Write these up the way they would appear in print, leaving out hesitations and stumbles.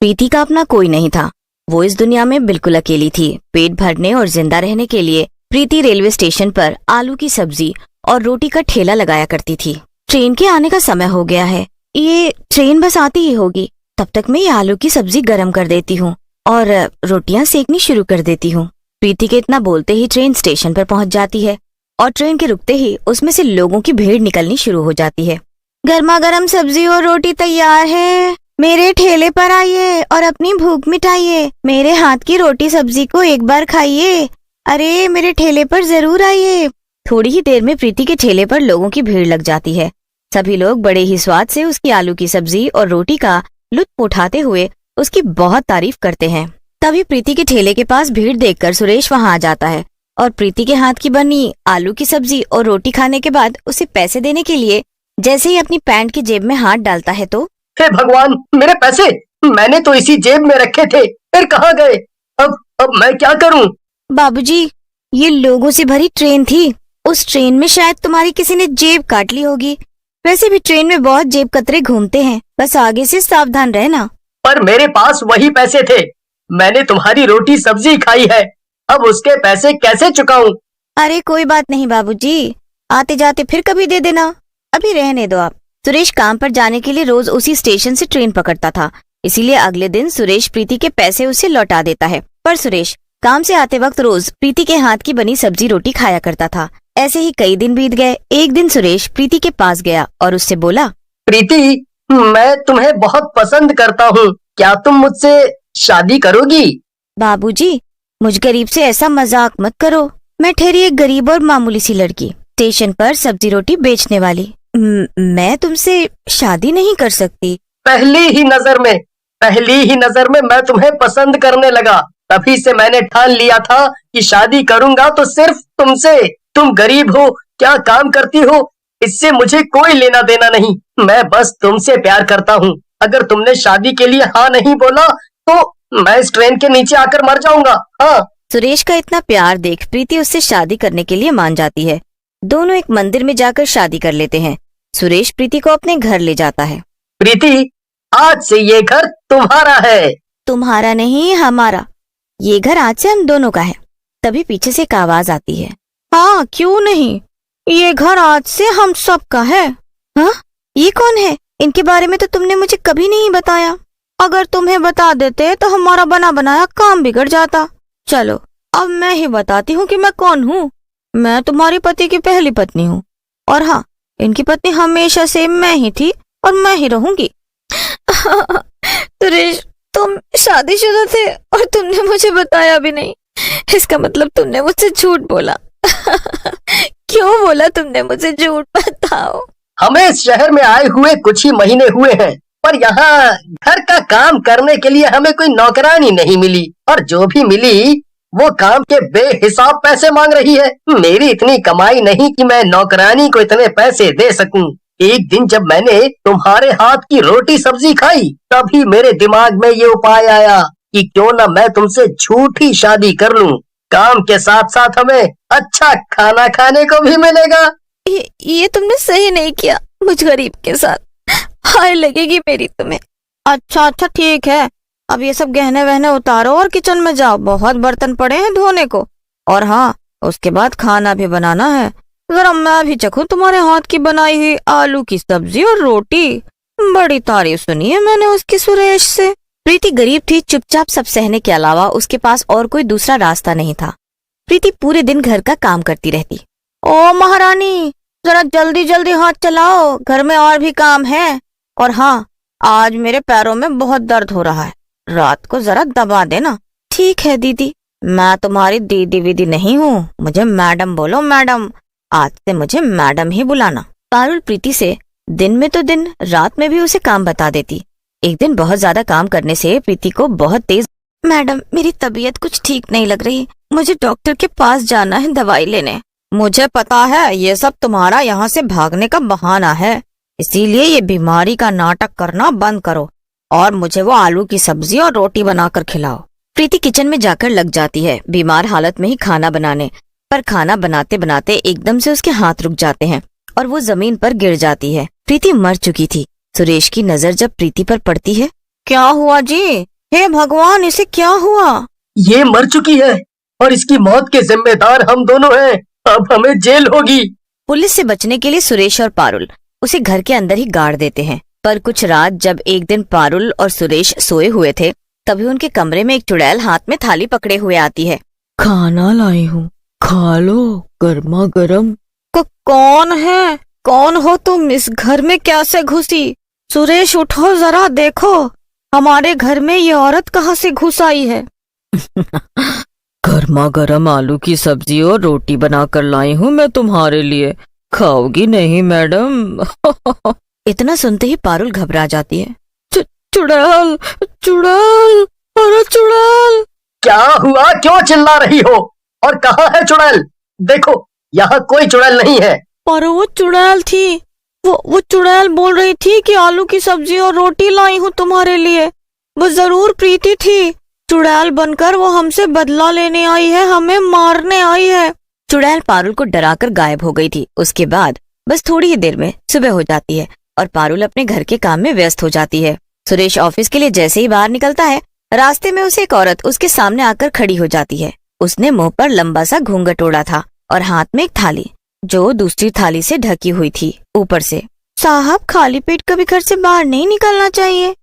प्रीति का अपना कोई नहीं था। वो इस दुनिया में बिल्कुल अकेली थी। पेट भरने और जिंदा रहने के लिए प्रीति रेलवे स्टेशन पर आलू की सब्जी और रोटी का ठेला लगाया करती थी। ट्रेन के आने का समय हो गया है, ये ट्रेन बस आती ही होगी। तब तक मैं ये आलू की सब्जी गर्म कर देती हूँ और रोटियां सेकनी शुरू कर देती हूँ। प्रीति के इतना बोलते ही ट्रेन स्टेशन पर पहुंच जाती है और ट्रेन के रुकते ही उसमें से लोगों की भीड़ निकलनी शुरू हो जाती है। गर्मा गर्म सब्जी और रोटी तैयार है, मेरे ठेले पर आइए और अपनी भूख मिटाइए। मेरे हाथ की रोटी सब्जी को एक बार खाइए। अरे मेरे ठेले पर जरूर आइए। थोड़ी ही देर में प्रीति के ठेले पर लोगों की भीड़ लग जाती है। सभी लोग बड़े ही स्वाद से उसकी आलू की सब्जी और रोटी का लुत्फ उठाते हुए उसकी बहुत तारीफ करते हैं। तभी प्रीति के ठेले के पास भीड़ देखकर सुरेश वहां आ जाता है और प्रीति के हाथ की बनी आलू की सब्जी और रोटी खाने के बाद उसे पैसे देने के लिए जैसे ही अपनी पैंट की जेब में हाथ डालता है तो हे भगवान, मेरे पैसे! मैंने तो इसी जेब में रखे थे, फिर कहाँ गए? अब मैं क्या करूं? बाबूजी, ये लोगों से भरी ट्रेन थी। उस ट्रेन में शायद तुम्हारी किसी ने जेब काट ली होगी। वैसे भी ट्रेन में बहुत जेब कतरे घूमते हैं, बस आगे से सावधान रहना। पर मेरे पास वही पैसे थे। मैंने तुम्हारी रोटी सब्जी खाई है, अब उसके पैसे कैसे चुकाऊं? अरे कोई बात नहीं बाबूजी, आते जाते फिर कभी दे देना, अभी रहने दो आप। सुरेश काम पर जाने के लिए रोज उसी स्टेशन से ट्रेन पकड़ता था, इसीलिए अगले दिन सुरेश प्रीति के पैसे उसे लौटा देता है। पर सुरेश काम से आते वक्त रोज प्रीति के हाथ की बनी सब्जी रोटी खाया करता था। ऐसे ही कई दिन बीत गए। एक दिन सुरेश प्रीति के पास गया और उससे बोला, प्रीति, मैं तुम्हें बहुत पसंद करता हूँ, क्या तुम मुझसे शादी करोगी? बाबूजी, मुझ गरीब से ऐसा मजाक मत करो। मैं ठहरी एक गरीब और मामूली सी लड़की, स्टेशन पर सब्जी रोटी बेचने वाली। मैं तुमसे शादी नहीं कर सकती। पहली ही नजर में मैं तुम्हें पसंद करने लगा। तभी से मैंने ठान लिया था कि शादी करूंगा तो सिर्फ तुमसे। तुम गरीब हो, क्या काम करती हो, इससे मुझे कोई लेना देना नहीं। मैं बस तुमसे प्यार करता हूँ। अगर तुमने शादी के लिए हाँ नहीं बोला तो मैं इस ट्रेन के नीचे आकर मर जाऊंगा। हाँ। सुरेश का इतना प्यार देख प्रीति उससे शादी करने के लिए मान जाती है। दोनों एक मंदिर में जाकर शादी कर लेते हैं। सुरेश प्रीति को अपने घर ले जाता है। प्रीति, आज से ये घर तुम्हारा है। तुम्हारा नहीं, हमारा। ये घर आज से हम दोनों का है। तभी पीछे से एक आवाज आती है, हाँ क्यों नहीं, ये घर आज से हम सब का है। हाँ, ये कौन है? इनके बारे में तो तुमने मुझे कभी नहीं बताया। अगर तुम्हें बता देते तो हमारा बना बनाया काम बिगड़ जाता। चलो अब मैं ही बताती हूँ कि मैं कौन हूँ। मैं तुम्हारी पति की पहली पत्नी हूँ और हाँ, इनकी पत्नी हमेशा से मैं ही थी और मैं ही रहूंगी। सुरेश, तुम शादीशुदा थे और तुमने मुझे बताया भी नहीं। इसका मतलब तुमने मुझसे झूठ बोला। क्यों बोला तुमने मुझे झूठ? बताओ। हमें इस शहर में आए हुए कुछ ही महीने हुए हैं, पर यहाँ घर का काम करने के लिए हमें कोई नौकरानी नहीं मिली, और जो भी मिली वो काम के बेहिसाब पैसे मांग रही है। मेरी इतनी कमाई नहीं कि मैं नौकरानी को इतने पैसे दे सकूं। एक दिन जब मैंने तुम्हारे हाथ की रोटी सब्जी खाई, तभी मेरे दिमाग में ये उपाय आया कि क्यों ना मैं तुमसे झूठी शादी कर लूं। काम के साथ साथ हमें अच्छा खाना खाने को भी मिलेगा। ये तुमने सही नहीं किया मुझ गरीब के साथ। हाय लगेगी मेरी तुम्हें। अच्छा ठीक है, अब ये सब गहने वहने उतारो और किचन में जाओ, बहुत बर्तन पड़े हैं धोने को। और हाँ, उसके बाद खाना भी बनाना है। जरा मैं भी चखूं तुम्हारे हाथ की बनाई हुई आलू की सब्जी और रोटी। बड़ी तारीफ सुनी है मैंने उसकी सुरेश से। प्रीति गरीब थी, चुपचाप सब सहने के अलावा उसके पास और कोई दूसरा रास्ता नहीं था। प्रीति पूरे दिन घर का काम करती रहती। ओ महारानी, जरा जल्दी जल्दी हाथ चलाओ, घर में और भी काम है। और हाँ, आज मेरे पैरों में बहुत दर्द हो रहा है, रात को जरा दबा देना। ठीक है दीदी, मैं तुम्हारी दीदी वीदी नहीं हूँ, मुझे मैडम बोलो, मैडम। आज से मुझे मैडम ही बुलाना। पारुल प्रीति से दिन में तो दिन, रात में भी उसे काम बता देती। एक दिन बहुत ज्यादा काम करने से प्रीति को बहुत तेज, मैडम मेरी तबीयत कुछ ठीक नहीं लग रही, मुझे डॉक्टर के पास जाना है दवाई लेने। मुझे पता है ये सब तुम्हारा यहाँ से भागने का बहाना है, इसीलिए ये बीमारी का नाटक करना बंद करो और मुझे वो आलू की सब्जी और रोटी बनाकर खिलाओ। प्रीति किचन में जाकर लग जाती है बीमार हालत में ही खाना बनाने, पर खाना बनाते बनाते एकदम से उसके हाथ रुक जाते हैं और वो जमीन पर गिर जाती है। प्रीति मर चुकी थी। सुरेश की नजर जब प्रीति पर पड़ती है, क्या हुआ जी, हे भगवान, इसे क्या हुआ? ये मर चुकी है और इसकी मौत के जिम्मेदार हम दोनों हैं। अब हमें जेल होगी। पुलिस से बचने के लिए सुरेश और पारुल उसे घर के अंदर ही गाड़ देते हैं। पर कुछ रात जब एक दिन पारुल और सुरेश सोए हुए थे, तभी उनके कमरे में एक चुड़ैल हाथ में थाली पकड़े हुए आती है। खाना लाई हूँ, खा लो, गर्मा गर्म। कौन है? कौन हो तुम? इस घर में कैसे घुसी? सुरेश उठो, जरा देखो हमारे घर में ये औरत कहाँ से घुस आई है। गर्मा गर्म आलू की सब्जी और रोटी बनाकर लाई हूँ मैं तुम्हारे लिए। खाओगी नहीं मैडम? इतना सुनते ही पारुल घबरा जाती है। चुड़ैल, चुड़ैल, अरे चुड़ैल! क्या हुआ? क्यों चिल्ला रही हो? और कहाँ है चुड़ैल? देखो, यहाँ कोई चुड़ैल नहीं है। पर वो चुड़ैल थी। वो चुड़ैल बोल रही थी कि आलू की सब्जी और रोटी लाई हूँ तुम्हारे लिए। वो जरूर प्रीति थी। चुड़ैल बनकर वो हमसे बदला लेने आई है, हमें मारने आई है। चुड़ैल पारुल को डराकर गायब हो गई थी। उसके बाद बस थोड़ी ही देर में सुबह हो जाती है और पारुल अपने घर के काम में व्यस्त हो जाती है। सुरेश ऑफिस के लिए जैसे ही बाहर निकलता है, रास्ते में उसे एक औरत उसके सामने आकर खड़ी हो जाती है। उसने मुंह पर लंबा सा घूंघट ओढ़ा था और हाथ में एक थाली जो दूसरी थाली से ढकी हुई थी ऊपर से। साहब, खाली पेट कभी घर से बाहर नहीं निकलना चाहिए।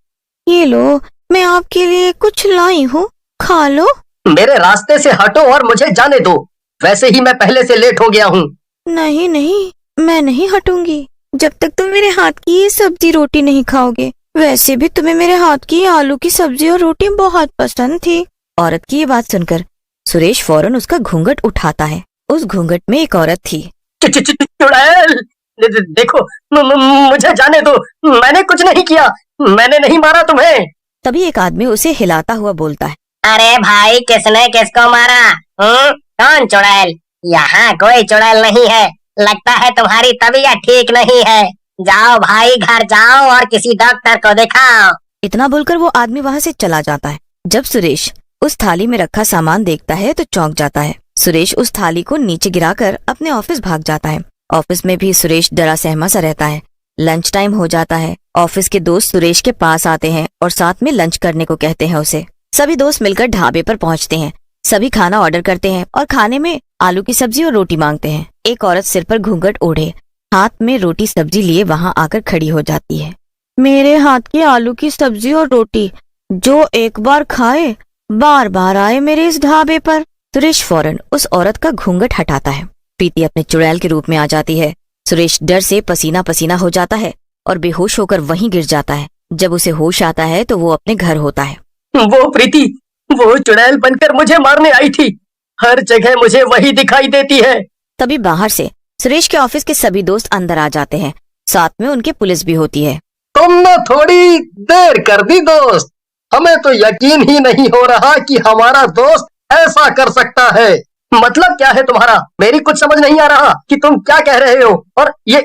ये लो, मैं आपके लिए कुछ लाई हूँ, खा लो। मेरे रास्ते से हटो और मुझे जाने दो। वैसे ही मैं पहले से लेट हो गया हूँ। नहीं नहीं, मैं नहीं हटूंगी जब तक तुम मेरे हाथ की ये सब्जी रोटी नहीं खाओगे। वैसे भी तुम्हें मेरे हाथ की आलू की सब्जी और रोटी बहुत पसंद थी। औरत की ये बात सुनकर सुरेश फौरन उसका घूंघट उठाता है। उस घूंघट में एक औरत थी। चुड़ैल, देखो, मुझे जाने दो। मैंने कुछ नहीं किया। मैंने नहीं मारा तुम्हें। तभी एक आदमी उसे हिलाता हुआ बोलता है। अरे भाई, किसने किसको मारा? कौन चुड़ैल? यहाँ कोई चुड़ैल नहीं है। लगता है तुम्हारी तबीयत ठीक नहीं है। जाओ भाई, घर जाओ और किसी डॉक्टर को दिखाओ। इतना बोलकर वो आदमी वहाँ से चला जाता है। जब सुरेश उस थाली में रखा सामान देखता है तो चौंक जाता है। सुरेश उस थाली को नीचे गिराकर अपने ऑफिस भाग जाता है। ऑफिस में भी सुरेश डरा सहमा सा रहता है। लंच टाइम हो जाता है। ऑफिस के दोस्त सुरेश के पास आते हैं और साथ में लंच करने को कहते हैं उसे। सभी दोस्त मिलकर ढाबे पर पहुंचते हैं। सभी खाना ऑर्डर करते हैं और खाने में आलू की सब्जी और रोटी मांगते हैं। एक औरत सिर पर घूंघट ओढ़े हाथ में रोटी सब्जी लिए वहां आकर खड़ी हो जाती है। मेरे हाथ की आलू की सब्जी और रोटी, जो एक बार खाए बार बार आए मेरे इस ढाबे पर। सुरेश फौरन उस औरत का घूंघट हटाता है। प्रीति अपने चुड़ैल के रूप में आ जाती है। सुरेश डर से पसीना पसीना हो जाता है और बेहोश होकर वहीं गिर जाता है। जब उसे होश आता है तो वो अपने घर होता है। वो प्रीति, वो चुड़ैल बनकर मुझे मारने आई थी। हर जगह मुझे वही दिखाई देती है। तभी बाहर से सुरेश के ऑफिस के सभी दोस्त अंदर आ जाते हैं। साथ में उनके पुलिस भी होती है। तुमने थोड़ी देर कर दी दोस्त। हमें तो यकीन ही नहीं हो रहा कि हमारा दोस्त ऐसा कर सकता है। मतलब क्या है तुम्हारा? मेरी कुछ समझ नहीं आ रहा कि तुम क्या कह रहे हो। और ये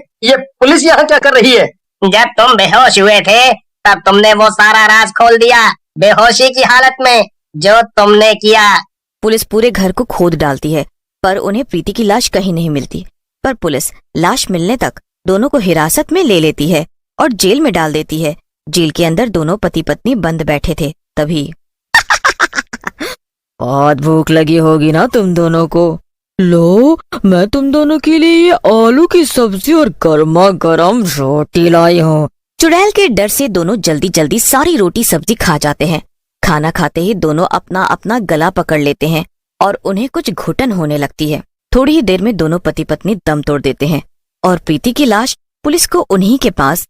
पुलिस यहाँ क्या कर रही है? जब तुम बेहोश हुए थे तब तुमने वो सारा राज खोल दिया। बेहोशी की हालत में जो तुमने किया। पुलिस पूरे घर को खोद डालती है पर उन्हें प्रीति की लाश कहीं नहीं मिलती। पर पुलिस लाश मिलने तक दोनों को हिरासत में ले लेती है और जेल में डाल देती है। जेल के अंदर दोनों पति पत्नी बंद बैठे थे। तभी बहुत भूख लगी होगी ना तुम दोनों को। लो, मैं तुम दोनों के लिए ये आलू की सब्जी और गर्मा गर्म रोटी लाई हूँ। चुड़ैल के डर से दोनों जल्दी जल्दी सारी रोटी सब्जी खा जाते हैं। खाना खाते ही दोनों अपना अपना गला पकड़ लेते हैं और उन्हें कुछ घुटन होने लगती है। थोड़ी ही देर में दोनों पति पत्नी दम तोड़ देते हैं और प्रीति की लाश पुलिस को उन्हीं के पास